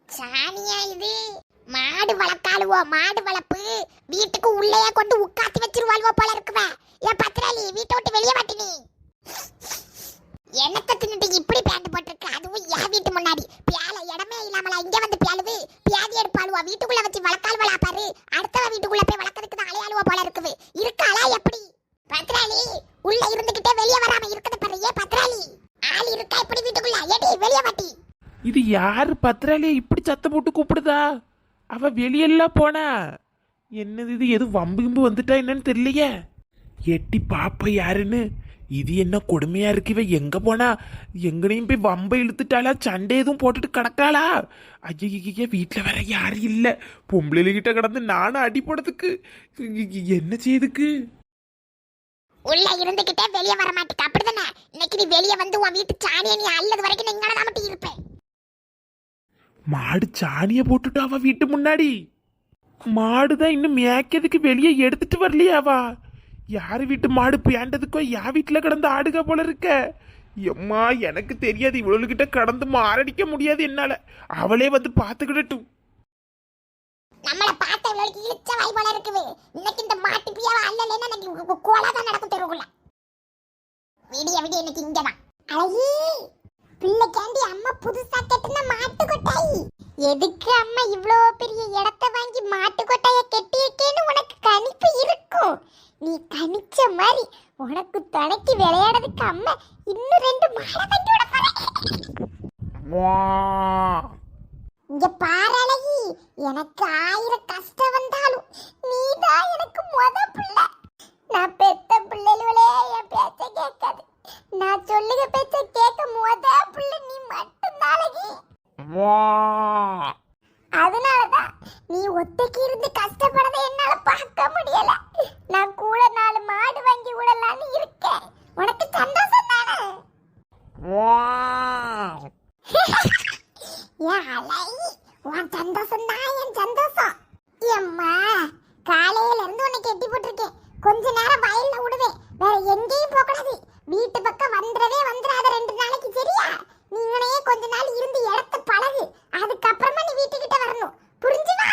சாணியா இது? மாடு வளர்க்காளுவோ, மாடு வளர்ப்பு வீட்டுக்கு உள்ளேயே கொண்டு உட்காத்தி வச்சிருவாளுவோ போல இருக்குவே. ஏன் பத்திராளி வீட்டை விட்டு வெளியே மாட்டினி? என்னத்தை தின்னுட்டு இப்படி பேண்ட் போட்டிருக்கு? அதுவும் என் வீட்டு முன்னாடி பியால இடமே இல்லாமலா இங்க வந்து பியாலுவு பியாதி எடுப்பாளுவா. வீட்டுக்குள்ள வச்சு வளர்க்கால்வளா பாரு. அடுத்தவ வீட்டுக்குள்ள போய் வளர்க்கறதுக்கு தான் அலையாளுவோ போல இருக்குது. இருக்காளா எப்படி? பத்திராளி உள்ள இருந்துகிட்டே வெளியே வராம இருக்குது பாரு. ஏ பத்திராளி ஆள் இருக்கா இப்படி வீட்டுக்குள்ள? ஏடி வெளியே மாட்டி. இது யாரு பத்திராளியை இப்படி சத்தம் போட்டு கூப்பிடுதா? அவ வெளியெல்லாம் போனா என்னது இது? எது வம்பு கிம்பு வந்துட்டா என்னன்னு தெரியலையே. எட்டி பாப்பா யாருன்னு. இது என்ன கொடுமையா இருக்கு? இவ எங்க போனா? எங்கனையும் போய் வம்ப இழுத்துட்டாளா? சண்டை எதுவும் போட்டுட்டு கிடக்காளா? ஐயா வீட்டுல வேற யாரும் இல்ல. பொம்பளைகிட்ட கிடந்து நானும் அடி போடுறதுக்கு என்ன செய்யுதுக்கு? உள்ள இருந்துகிட்டே வெளியே வர மாட்டேங்க அப்படிதானே? இன்னைக்கு நீ வெளியே வந்து உன் வீட்டு சாணியை நீ அல்லது வரைக்கும் நீங்களாதான் மட்டும் இருப்பேன். மாடு சாணிய போட்டுட்டு அவ வீட்டு முன்னாடி. மாடுதான் இன்னும் மேய்க்கிறதுக்கு வெளியே எடுத்துட்டு வரலையாவா? யாரு வீட்டு மாடு பேண்டதுக்கோ யா வீட்டுல கிடந்து ஆடுக போல இருக்க. எம்மா எனக்கு தெரியாது. இவ்வளவுகிட்ட கடந்து மாரடிக்க முடியாது என்னால. அவளே வந்து பாத்துக்கிடட்டும். நம்மள பார்த்த இவ்வளவு இழுச்ச வாய் போல இருக்குது. இன்னைக்கு இந்த மாட்டு பியாவ அல்லலன்னா எனக்கு கோலாதான் நடக்கும் தெருவுக்குள்ள. விடிய விடிய இன்னைக்கு இங்கதான். அழகி பிள்ளை கேண்டி அம்மா புதுசா கட்டின மாட்டு கொட்டாய். எதுக்கு அம்மா இவ்ளோ பெரிய இடத்தை வாங்கி மாட்டு கொட்டாய கட்டியிருக்கேன்னு உனக்கு கணிப்பு இருக்கும். நீ கணிச்ச மாதிரி உனக்கு துணைக்கு விளையாடுறதுக்கு அம்மா இன்னும் 2 மாடை வாங்கி விட போறேன். இங்க பாரு அழகி, எனக்கு 1000 கஷ்டம் வந்தாலும் நீதான் எனக்கு முத பிள்ளை. நான் பெத்த பிள்ளைகளே என் பேச்ச கேட்காது. நான் சொல்லுக பேச்ச கேட்க முத பிள்ளை நீ மட்டும்தான் அழகி. அதனாலதான் நீ ஒத்தைக்கு இருந்து கஷ்டப்படதை என்னால பார்க்க முடியல. நான் கூட 4 மாடு வாங்கி விடலான்னு இருக்கேன். உனக்கு சந்தோஷம் தானே? ஏன் அழகி, உன் சந்தோஷம் தான் என் சந்தோஷம். எம்மா காலையில இருந்து உன்னை கெட்டி போட்டிருக்கேன். கொஞ்ச நேரம் வயல்ல விடுவேன். வேற எங்கேயும் போக கூடாது. வீட்டு பக்கம் வந்துடவே வந்துடாத 2 நாளைக்கு, சரியா? நீங்களே கொஞ்ச நாள் இருந்து இடத்த பழகு. அதுக்கப்புறமா நீ வீட்டுக்கிட்ட வரணும். புரிஞ்சுதா?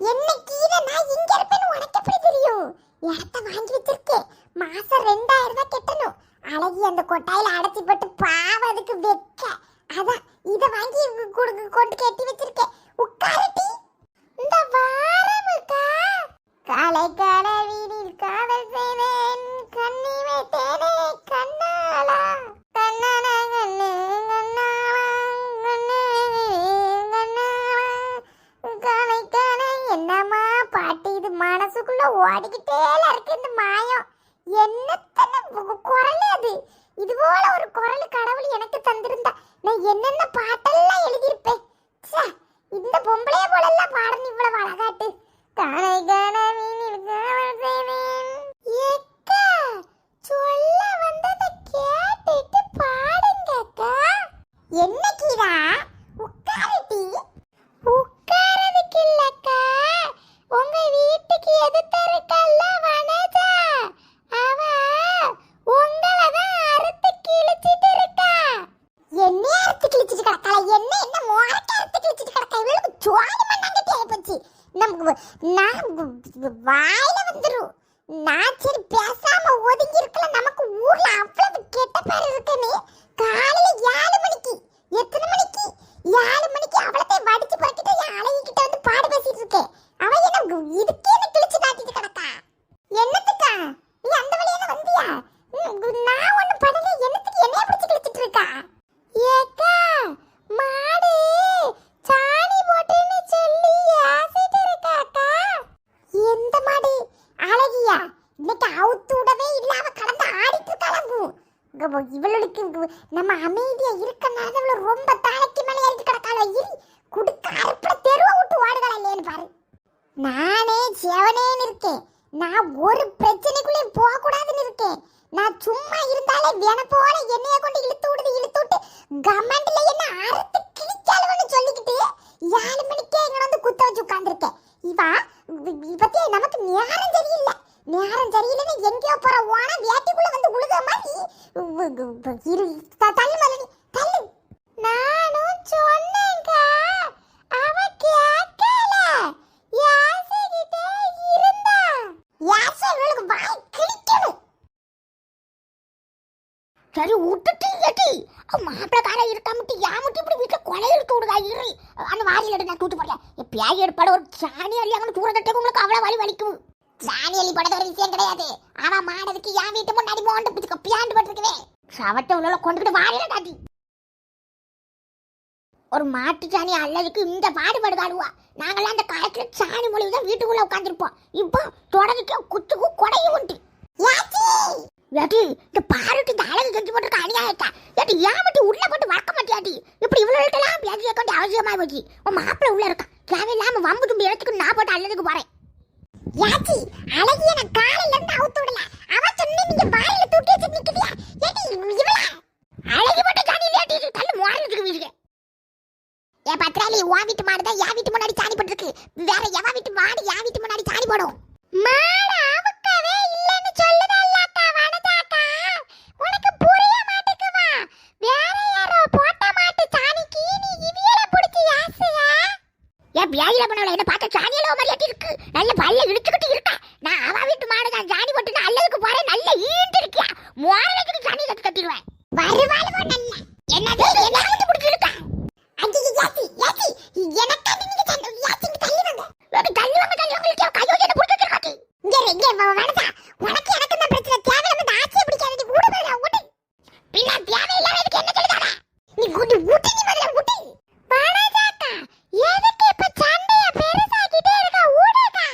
என்னைக்கு நான் இங்க இருப்பேன்னு உனக்கு எப்படி தெரியும்? இடத்த வாங்கி வச்சிருக்கேன். மாசம் 2000 ரூபாய் கட்டணும். அழகி அந்த கொட்டாயில அடைச்சி போட்டு பாவம் அதுக்கு வெக்க. அதான் இத வாங்கி கொண்டு கட்டி வச்சிருக்கேன். உட்காரட்டி. இந்த வாரமுக்கா காலை காலை வீடில் காதல் செய்தேன். கண்ணி வைத்தேனே கண்ணாளா கண்ணாளா கண்ணு கண்ணாளா கண்ணு கண்ணாளா காலை காலை. என்னம்மா பாட்டு இது? மனசுக்குள்ள ஓடிக்கிட்டே இருக்கு இந்த மாயம். என்னத்தன குரல் அது? இது போல ஒரு குரல் கடவுள் எனக்கு தந்திருந்தா நான் என்னென்ன பாட்டெல்லாம் எழுதியிருப்பேன். இந்த பொம்பளைய போலெல்லாம் பாடணும் இவ்வளவு அழகாட்டு. காலை கனவினில் காவல் செய்தேன். ஏக்கா சொல்ல வந்ததை கேட்டுட்டு பாடுங்கக்கா. என்ன கீரா? உட்காரட்டி. உட்காரதுக்கு இல்லக்கா, உங்க வீட்டுக்கு எதிர்த்து இருக்கல்ல வனஜா, அவ உங்களதான் அறுத்து கிழிச்சிட்டு இருக்கா. என்ன அறுத்து கிழிச்சிட்டு கிடக்கல? என்ன மோரக்க அறுத்து கிழிச்சிட்டு கிடக்கா? இவளுக்கு சோழி மண்ணாங்க தேவைப்பச்சு. நமக்கு நான் வாயில வந்துரும். நான் சரி பேசாம ஒதுங்கி இருக்கல. நமக்கு ஊர்ல அவ்வளவு கெட்ட பேர் இருக்குன்னு காலையில 7 மணிக்கு, எத்தனை மணிக்கு? 7 மணிக்கு அவளத்தை வடிச்சு பறக்கிட்டு என் அழகிக்கிட்ட வந்து பாடு பேசிட்டு இருக்கேன். அவ என்ன இதுக்கே என்ன கிழிச்சு நாட்டிட்டு கிடக்கா? என்னத்துக்கா நீ அந்த வழியான வந்தியா? நான் ஒண்ணு படல. என்னத்துக்கு என்னைய பிடிச்சு கிழிச்சிட்டு இருக்கா? ஏக்கா மாடு சாணி போட்டுன்னு சொல்லி ஆசிட்டு இருக்காக்கா. எந்த மாடு? அழகியா? இன்னைக்கு அவுத்து விடவே இல்லாம கடந்து ஆடிட்டு இருக்காளாம். இவளுக்கு நம்ம அமைதியா இருக்கனால இவள ரொம்ப தலைக்கு மேல ஏறிட்டு கிடக்காள. இரு குடுக்க அறுப்புல தெருவ விட்டு ஓடுகளா இல்லையன்னு பாரு. நானே செவனேன்னு இருக்கேன். நான் ஒரு பிரச்சனைக்குள்ளேயும் போக கூடாதுன்னு இருக்கேன். நான் சும்மா இருந்தாலே வேண போல என்னைய கொண்டு இழுத்து விட்டு கமெண்ட்ல என்ன அறுத்து கிழிச்சாலுன்னு சொல்லிக்கிட்டு 7 மணிக்கே இங்க வந்து குத்த வச்சு உட்கார்ந்துருக்கேன். இவத்தி நமக்கு நேரம் சரியில்லை. நேரம் சரியில்லைன்னு எங்கேயோ போற ஓனா வேட்டிக்குள்ள வந்து உழுத மாதிரி தள்ளு மலடி தள்ளு. நானும் சொன்னேங்க, அவ கேட்கல. யாசிக்கிட்டே இருந்தா. யாசி இவளுக்கு வாய் கிழிக்கணும். சரி விட்டுட்டு ஏட்டி மாப்பிளக்கார இருக்காமட்டு யாமட்டி இப்படி வீட்டுல கொலை எடுத்து விடுதா இரு. அந்த வாரியில் எடுத்து நான் தூத்து போடல பேய் ஏற்பாடு ஒரு சாணி அள்ளியாங்கன்னு தூர தட்டே உங்களுக்கு அவ்வளவு வலி வலிக்கும். சாணி அள்ளி படுற ஒரு விஷயம் கிடையாது. அவன் மாடதுக்கு என் வீட்டு முன்னாடி மோண்டு பிடிக்க பியாண்டு பட்டிருக்கவே சவட்ட உள்ள கொண்டுகிட்டு வாரியில காட்டி ஒரு மாட்டு சாணி அல்லதுக்கு இந்த பாடுபடுகாடுவா. நாங்களாம் அந்த காலத்துல சாணி மொழிவுதான் வீட்டுக்குள்ள உட்காந்துருப்போம். இப்போ தொடர்ந்து குத்துக்கும் கொடையும் உண்டு. ஏட்டி இந்த பாருட்டு இந்த அழகு செஞ்சு போட்டு அநியாயத்தா ஏட்டி ஏமாட்டி உள்ள போட்டு வளர்க்க மாட்டியாட்டி. இப்படி இவ்வளவுலாம் பேசி கேட்க வேண்டிய அவசியமா போச்சு. உன் மாப்பிள்ள உள்ள இருக்கா தேவையில்லாம வம்பு தும்பி இடத்துக்கு நான் போட்டு அல்லதுக்கு போறேன். யாச்சி அழகிய நான் காலையில இருந்து அவுத்து விடல. அவ சொன்ன நீங்க வாயில தூக்கி வச்சு நிக்கிறியா ஏட்டி இவள அழகி போட்டு சாணி ஏட்டி தள்ளு மாறதுக்கு வீடுங்க. ஏ பத்ராலி உன் வீட்டு மாடு தான் என் வீட்டு முன்னாடி சாணி போட்டுருக்கு. வேற எவ வீட்டு மாடு என் வீட்டு முன்னாடி சாணி போடும். மாடு அவுக்கவே இல்லன்னு சொல்லுதல்லக்கா வனதாக்கா. உனக்கு புரிய மாட்டேங்குவா. வேற யாரோ போட்ட மாட்டு சாணிக்கு நீ இவியல புடிச்சு யாசுயா. ஏ பியாயில பண்ணவள என்ன பார்த்த சாணியல மாதிரி ஏத்தி இருக்கு. நல்ல பல்ல இழுத்துக்கிட்டு இருக்கா. நான் அவ வீட்டு மாடு தான் சாணி போட்டுனா அல்லதுக்கு போறேன். நல்ல ஈண்டு இருக்கியா. மோரலைக்கு சாணி கட்டிடுவேன். வருவாளு நல்ல என்னது எல்லாரும் புடிச்சு இருக்கா. அஞ்சி யாசி யாசி எனக்கு நீங்க தள்ளு யாசிக்கு தள்ளி வாங்க. தள்ளி வாங்க கையோ என்ன புடிச்சு இருக்காட்டி. இங்க வேணதா உனக்கு எனக்கு தான் பிரச்சனை. தேவையில்லாம இந்த ஆட்சியை பிடிக்காதடி ஊடு வேற ஊடு. பின்ன தேவையில்லாம எனக்கு என்ன சொல்லுதாடா. நீ ஊடு ஊட்டி நீ முதல்ல ஊட்டி. வனதாக்கா எதுக்கு இப்ப சண்டைய பெருசாக்கிட்டே இருக்க ஊடக்கா.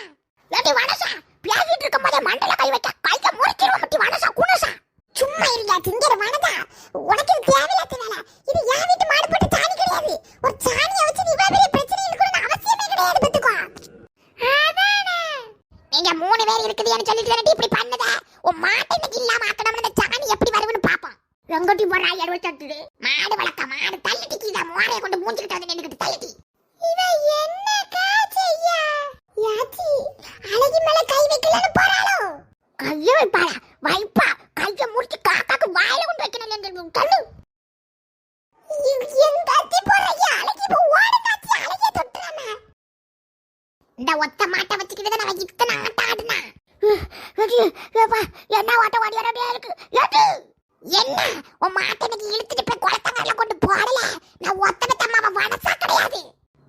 ஏடி வனசா பேசிட்டு இருக்கும்போதே மண்டல கை வைக்க கைய முறிச்சிருவ மட்டி வனசா குனசா. சும்மா இருங்க திங்கற வனதா உனக்கு தேவையில்லாத வேலை. இது என் வீட்டு மாடு போட்டு சாணி கிடையாது. ஒரு சாணியை வச்சு நீ வேற பிரச்சனை இருக்கணும்னு அவசியமே கிடையாது பத்துக்கோ. அதானே நீங்க 3 பேர் இருக்குதுன்னு சொல்லிட்டு இப்படி பண்ணத உன் மாட்டை இன்னைக்கு இல்லாம ஆக்கணும்னு இந்த சாணி எப்படி வரும்னு பாப்போம். ரங்கோட்டி போறா எடுத்துட்டு மாடு வளர்க்க மாடு தள்ளிட்டு இத மோரைய கொண்டு மூஞ்சிக்கிட்டு வந்து நின்னுக்கிட்டு தள்ளிட்டி. இவ என்ன காச்சையா யாச்சி அழகி மேல கை வைக்கலன்னு போறாளோ. கைய வைப்பாளா வைப்பா கைய முறிச்சு காக்காக்கு வாயில கொண்டு வைக்கணும் தள்ளு. எங்க அத்தி போறயா அழகி போ ஓட காச்சி அழகிய தொட்டுறானே. இந்த ஒத்த மாட்டை வச்சுக்கிட்டு தான் நான் இத்தனை ஆட்ட ஆடுனா. என்ன ஓட்ட ஓடியா இருக்கு ஏட்டு என்ன உன் மாட்டை எனக்கு இழுத்துட்டு போய் குளத்தங்கரையில கொண்டு போடல. நான் ஒத்த பெத்தாமாவ வனசா கிடையாது.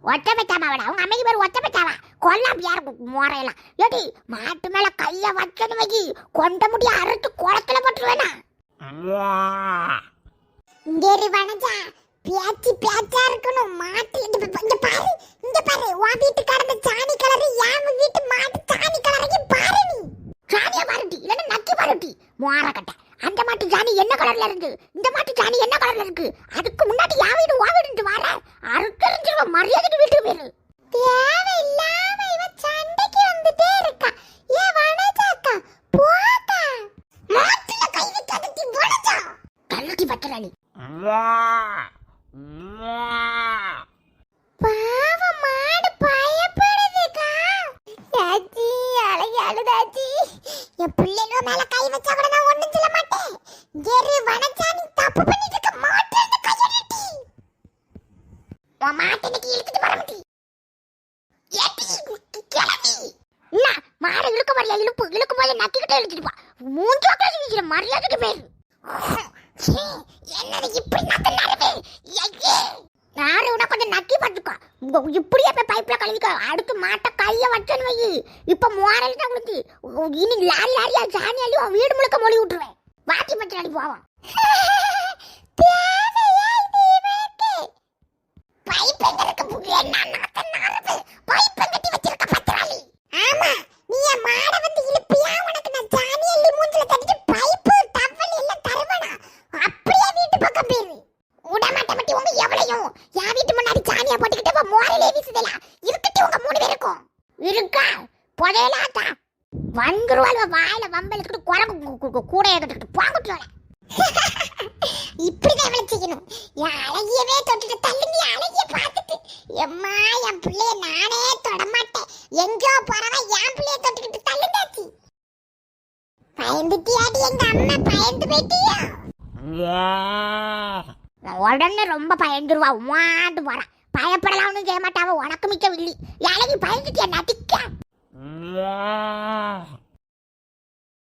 ஒத்த பெத்தாமாவடா உங்க அம்மைக்கு பேர் ஒத்த பெத்தாவா கொல்லாம் யாரு மோரையெல்லாம். ஏடி மாட்டு மேல கைய வச்சன்னு வைக்கி கொண்ட முடிய அறுத்து குளத்துல போட்டுருவேனா. இங்க வனஜா பேச்சு பேச்சா இருக்கணும். மாட்டு இங்க பாரு உன் வீட்டு கடந்த சாணி கலரு என் வீட்டு மாட்டு சாணி கலரைக்கு பாரு. நீ சாணியா பாருட்டி இல்லன்னா நக்கி பாருட்டி மோர கட்ட. அந்த மாட்டு சாணி என்ன கலர்ல இருக்கு இந்த மாட்டு சாணி என்ன கலர்ல இருக்கு. அதுக்கு முன்னாடி யா வீடு வா வீடு வர அறுக்கறிஞ்சிருவ மரியாதைக்கு வீட்டுக்கு போயிரு. தேவையில்லாம இவ சண்டைக்கு வந்துட்டே இருக்கா. ஏ வனஜாக்கா போக்கா மாட்டுல கை வைக்காதடி வனஜா கல்லட்டி பட்டறானி. பாவ மாடு பயப்படுதுக்கா. சாச்சி அழகி அழுதாச்சி என் பிள்ளைங்க மேல கை வச்சா கூட நான் ஒண்ணும் சொல்ல மாட்டேன். ஏறு வனஜா நீ தப்பு பண்ணிட்டு இருக்க மாட்டேன்னு கையடிட்டி. உன் மாட்டை இன்னைக்கு இழுத்துட்டு வர மாட்டி ஏட்டி கிளம்பி. என்ன மாடை இழுக்க மாதிரியா இழுக்கும் போது நக்கிக்கிட்டே இழுத்துட்டு பா மூஞ்சாக்க மரியாதைக்கு பேரு. என்னது இப்படி நக்க நேரவே யாரு உன கொஞ்சம் நக்கி பார்த்துக்கோ. இப்படியே போய் பைப்ல கழுவிக்க. அடுத்து மாட்டை கைய வச்சன்னு வை. இப்ப மோரல் தான் உனக்கு. இனி லாரி லாரியா சாணி அள்ளி உன் வீடு முழுக்க மொழி விட்டுருவேன். வாட்டி பச்சை அடி போவான். பைப் எங்க இருக்கு என்ன பைப் கட்டி வச்சிருக்க பத்திராளி. ஆமா நீ என் மாடை வந்து இழுப்பியா உனக்கு நான் சாணி அள்ளி மூஞ்சில தட்டிட்டு பைப்பு டவல் எல்லாம் தருவனா. அப்படியே வீட்டு பக்கம் போயிரு. உடமாட்ட மட்டி உங்க எவ்வளையும் என் வீட்டு முன்னாடி சாணியா போட்டுக்கிட்டு மோரலே வீசுதலா இருக்கட்டி உங்க 3 பேருக்கும் இருக்கா புதையலாட்டா. வந்துருவாள் வாயில வம்பலுக்கு குரங்கு கூட ஏகிட்டு போங்கட்டுவாள. இப்படிதான் இவளை செய்யணும். என் அழகியவே தொட்டுட்டு தள்ளுங்க அழகிய பார்த்துட்டு எம்மா என் பிள்ளைய நானே தொடமாட்டேன். எங்கோ போறவ என் பிள்ளைய தொட்டுக்கிட்டு தள்ளுந்தாச்சு. பயந்துட்டியாடி எங்க அம்மா பயந்து போயிட்டியா உடனே ரொம்ப பயந்துருவா வாண்டு போறான் பயப்படலாம் ஒன்றும் செய்ய மாட்டாவ உனக்கு மிக்க வில்லி யாரையும் பயந்துட்டியா நடிக்க